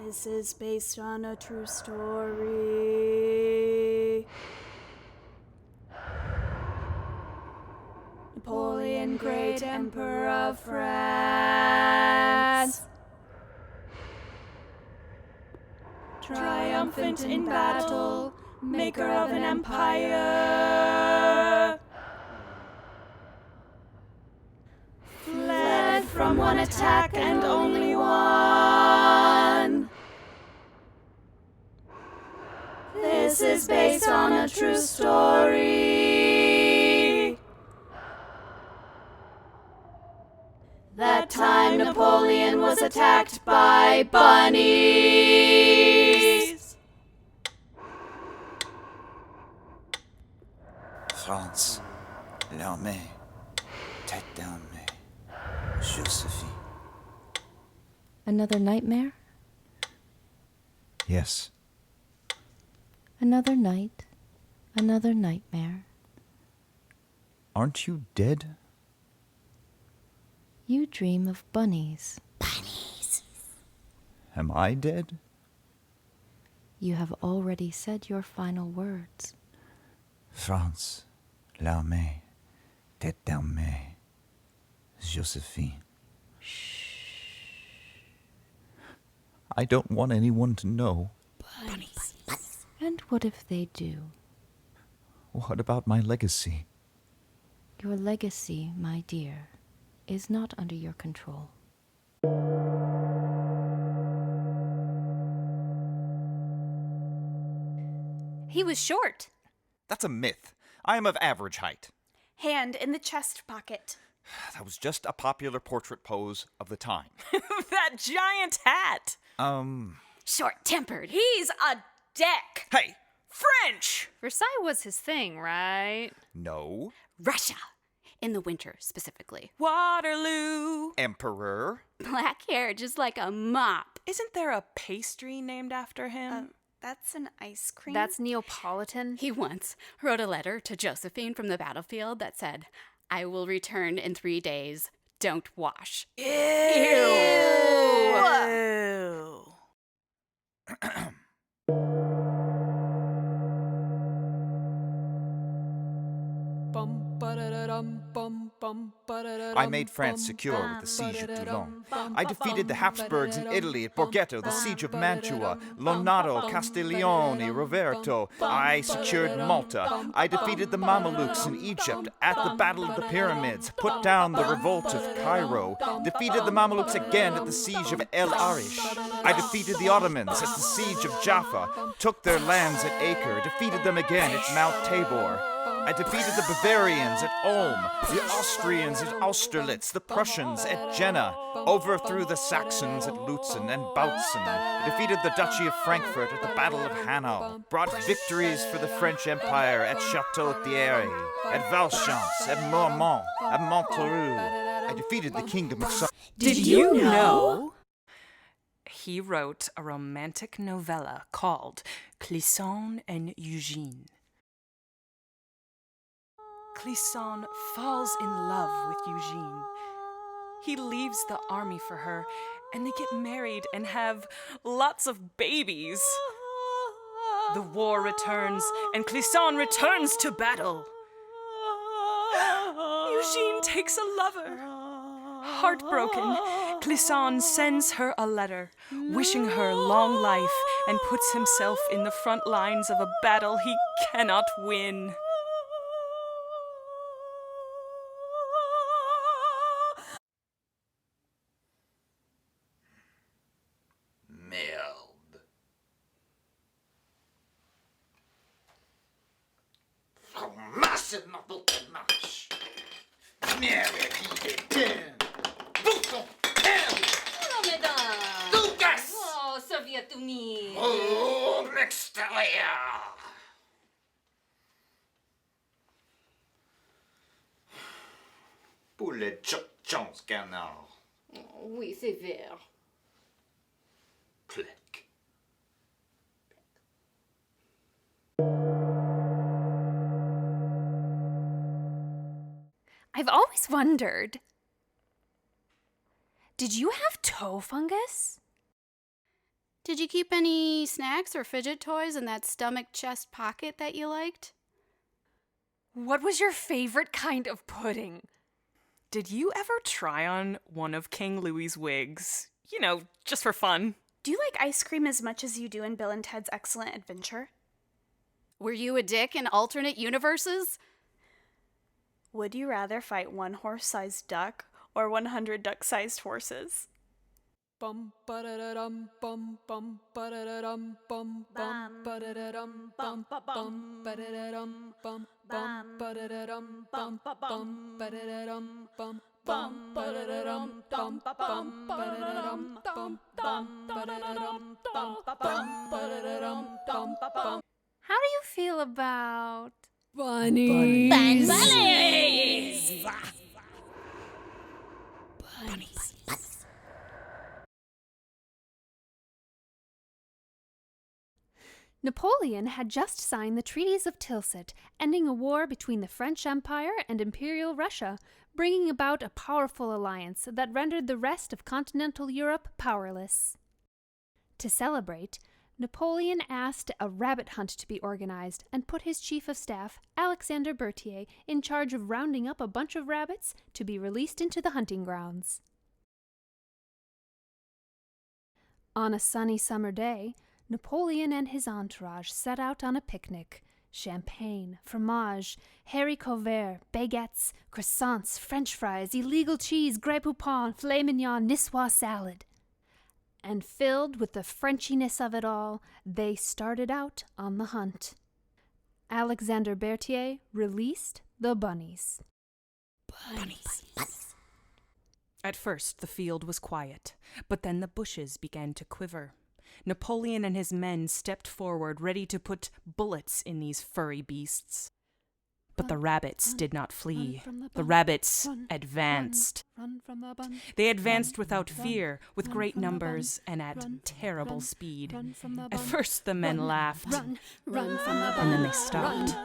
This is based on a true story. Napoleon, great emperor of France, triumphant in battle, maker of an empire, fled from one attack and only one. This is based on a true story. That time Napoleon was attacked by bunnies. France, l'armée, tête d'armée, Josephine. Another nightmare? Yes. Another night, another nightmare. Aren't you dead? You dream of bunnies. Bunnies. Am I dead? You have already said your final words. France, l'armée, tête d'armée, Josephine. I don't want anyone to know. Bunnies. And what if they do? What about my legacy? Your legacy, my dear, is not under your control. He was short. That's a myth. I am of average height. Hand in the chest pocket. That was just a popular portrait pose of the time. That giant hat. Short-tempered. He's a deck. Hey! French! Versailles was his thing, right? No. Russia. In the winter, specifically. Waterloo. Emperor. Black hair, just like a mop. Isn't there a pastry named after him? That's an ice cream. That's Neapolitan. He once wrote a letter to Josephine from the battlefield that said, "I will return in 3 days. Don't wash." Ew. I made France secure with the siege of Toulon. I defeated the Habsburgs in Italy at Borghetto, the siege of Mantua, Lonato, Castiglione, Rovereto. I secured Malta. I defeated the Mamelukes in Egypt at the Battle of the Pyramids, put down the revolt of Cairo, defeated the Mamelukes again at the siege of El Arish. I defeated the Ottomans at the siege of Jaffa, took their lands at Acre, defeated them again at Mount Tabor. I defeated the Bavarians at Ulm, the Austrians at Austerlitz, the Prussians at Jena, overthrew the Saxons at Lutzen and Bautzen, defeated the Duchy of Frankfurt at the Battle of Hanau, brought victories for the French Empire at Château-Thierry, at Valchance, at Mormont, at Montereau. I defeated the Kingdom of Did you know? He wrote a romantic novella called Clisson and Eugene. Clisson falls in love with Eugene. He leaves the army for her, and they get married and have lots of babies. The war returns, and Clisson returns to battle. Eugene takes a lover. Heartbroken, Clisson sends her a letter, wishing her long life, and puts himself in the front lines of a battle he cannot win. Oh, Soviet Union. Oh, l'extérieur! Poulet chance canard. Oui, c'est vert. Click. I've always wondered, did you have toe fungus? Did you keep any snacks or fidget toys in that stomach chest pocket that you liked? What was your favorite kind of pudding? Did you ever try on one of King Louis's wigs? You know, just for fun. Do you like ice cream as much as you do in Bill and Ted's Excellent Adventure? Were you a dick in alternate universes? Would you rather fight one horse-sized duck or 100 duck-sized horses? Bum ba-da-da-dum bum bum ba-da-da-dum bum bum ba-da-da-dum bum bum ba-da-da-dum bum bum ba-da-da-dum bum bum ba-da-da-dum bum bum ba-da-da-dum bum bum ba-da-da-dum bum bum ba-da-da-dum bum bum ba-da-da-dum bum bum. How do you feel about Bunnies. Bunnies? Napoleon had just signed the treaties of Tilsit, ending a war between the French Empire and Imperial Russia, bringing about a powerful alliance that rendered the rest of continental Europe powerless. To celebrate, Napoleon asked a rabbit hunt to be organized and put his chief of staff, Alexander Berthier, in charge of rounding up a bunch of rabbits to be released into the hunting grounds. On a sunny summer day, Napoleon and his entourage set out on a picnic. Champagne, fromage, haricots verts, baguettes, croissants, French fries, illegal cheese, grès poupon, filet mignon, niçoise salad. And filled with the Frenchiness of it all, they started out on the hunt. Alexander Berthier released the bunnies. Bunnies. At first, the field was quiet, but then the bushes began to quiver. Napoleon and his men stepped forward, ready to put bullets in these furry beasts. But the rabbits did not flee. The rabbits advanced. They advanced without fear, with great numbers, and at terrible speed. At first the men laughed, and then they stopped.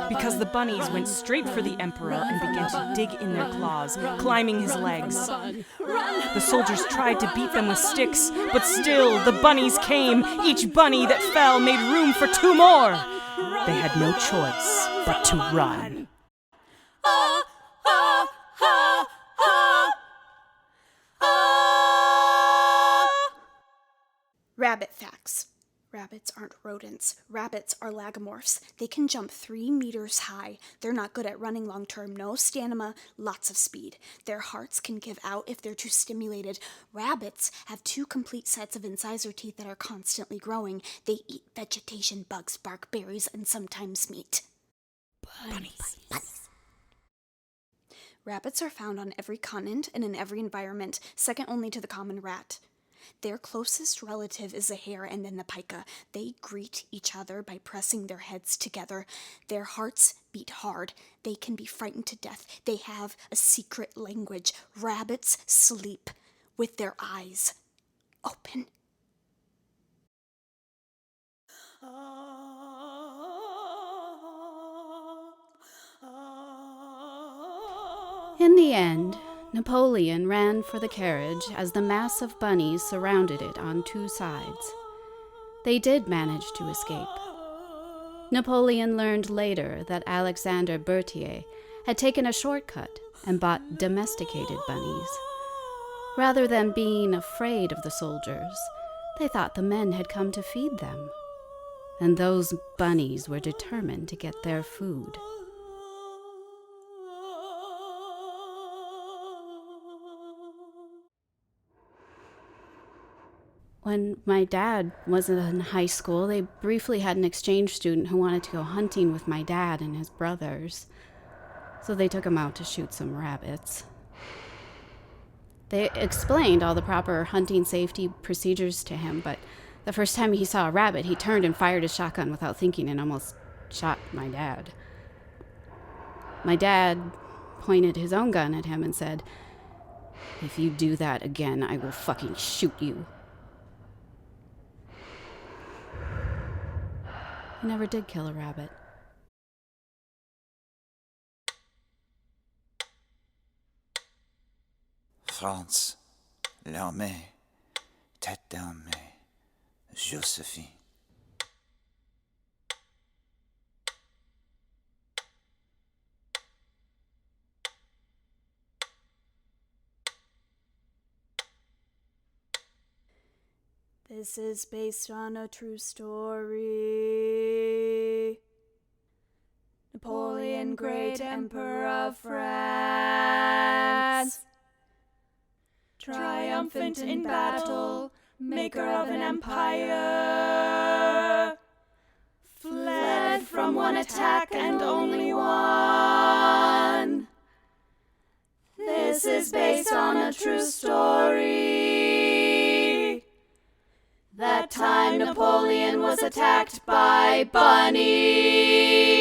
Because the bunnies went straight for the emperor and began to dig in their claws, climbing his legs. The soldiers tried to beat them with sticks, but still the bunnies came. Each bunny that fell made room for two more. They had no choice but to run. Rabbit facts. Rabbits aren't rodents. Rabbits are lagomorphs. They can jump 3 meters high. They're not good at running long term. No stamina, lots of speed. Their hearts can give out if they're too stimulated. Rabbits have 2 complete sets of incisor teeth that are constantly growing. They eat vegetation, bugs, bark, berries, and sometimes meat. Bunnies. Rabbits are found on every continent and in every environment, second only to the common rat. Their closest relative is the hare and then the pika. They greet each other by pressing their heads together. Their hearts beat hard. They can be frightened to death. They have a secret language. Rabbits sleep with their eyes open. In the end, Napoleon ran for the carriage as the mass of bunnies surrounded it on 2 sides. They did manage to escape. Napoleon learned later that Alexander Berthier had taken a shortcut and bought domesticated bunnies. Rather than being afraid of the soldiers, they thought the men had come to feed them. And those bunnies were determined to get their food. When my dad was in high school, they briefly had an exchange student who wanted to go hunting with my dad and his brothers. So they took him out to shoot some rabbits. They explained all the proper hunting safety procedures to him, but the first time he saw a rabbit, he turned and fired his shotgun without thinking and almost shot my dad. My dad pointed his own gun at him and said, "If you do that again, I will fucking shoot you." He never did kill a rabbit. France, l'armée, Tête d'armée, Joséphine. This is based on a true story. Napoleon, great emperor of France, triumphant in battle, maker of an empire, fled from one attack and only one. This is based on a true story. That time Napoleon was attacked by bunnies.